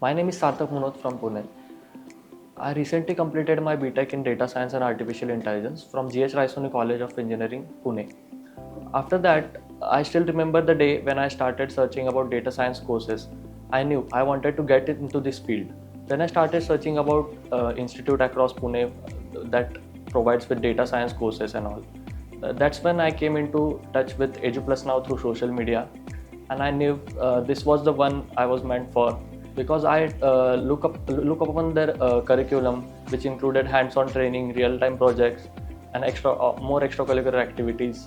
My name is Sarthak Manoj from Pune. I recently completed my BTech in Data Science and Artificial Intelligence from G H Raisoni College of Engineering, Pune. After that, I still remember the day when I started searching about data science courses. I knew I wanted to get into this field. Then I started searching about institute across Pune that provides with data science courses and all. That's when I came into touch with EduplusNow through social media, and I knew this was the one I was meant for because I look upon their curriculum, which included hands-on training, real-time projects, and more extracurricular activities.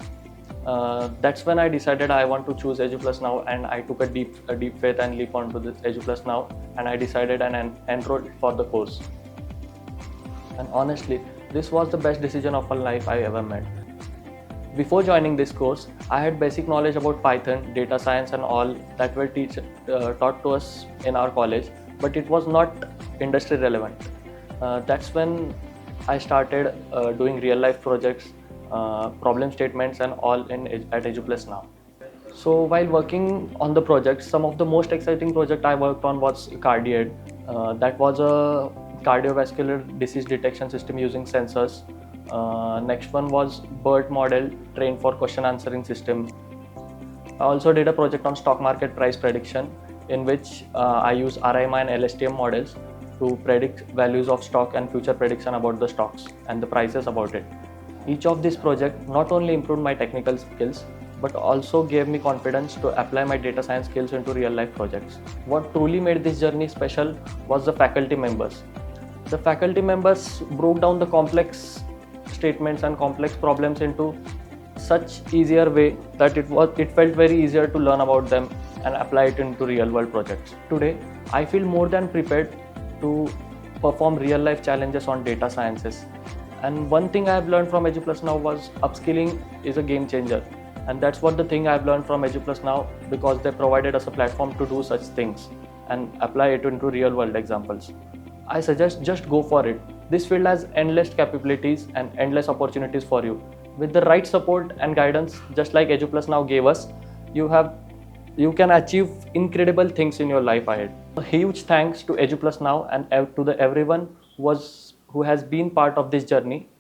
That's when I decided I want to choose EduplusNow, and I took a deep faith and leap onto this EduplusNow, and I decided and enrolled for the course. And honestly, this was the best decision of my life I ever made. Before joining this course, I had basic knowledge about Python, data science, and all that were taught to us in our college, but it was not industry relevant. That's when I started doing real life projects, problem statements, and all at EduplusNow. So while working on the project, some of the most exciting project I worked on was Cardiad. That was a cardiovascular disease detection system using sensors. Next one was BERT model trained for question answering system. I also did a project on stock market price prediction in which I use RMI and LSTM models to predict values of stock and future prediction about the stocks and the prices about it. Each of these projects not only improved my technical skills but also gave me confidence to apply my data science skills into real life projects. What truly made this journey special was the faculty members. The faculty members broke down the complex statements and complex problems into such easier way that it felt very easier to learn about them and apply it into real world projects. Today, I feel more than prepared to perform real life challenges on data sciences. And one thing I have learned from EduplusNow was upskilling is a game changer. And that's what the thing I've learned from EduplusNow, because they provided us a platform to do such things and apply it into real world examples. I suggest just go for it. This field has endless capabilities and endless opportunities for you. With the right support and guidance, just like EduplusNow gave us, you can achieve incredible things in your life ahead. A huge thanks to EduplusNow and to everyone who has been part of this journey.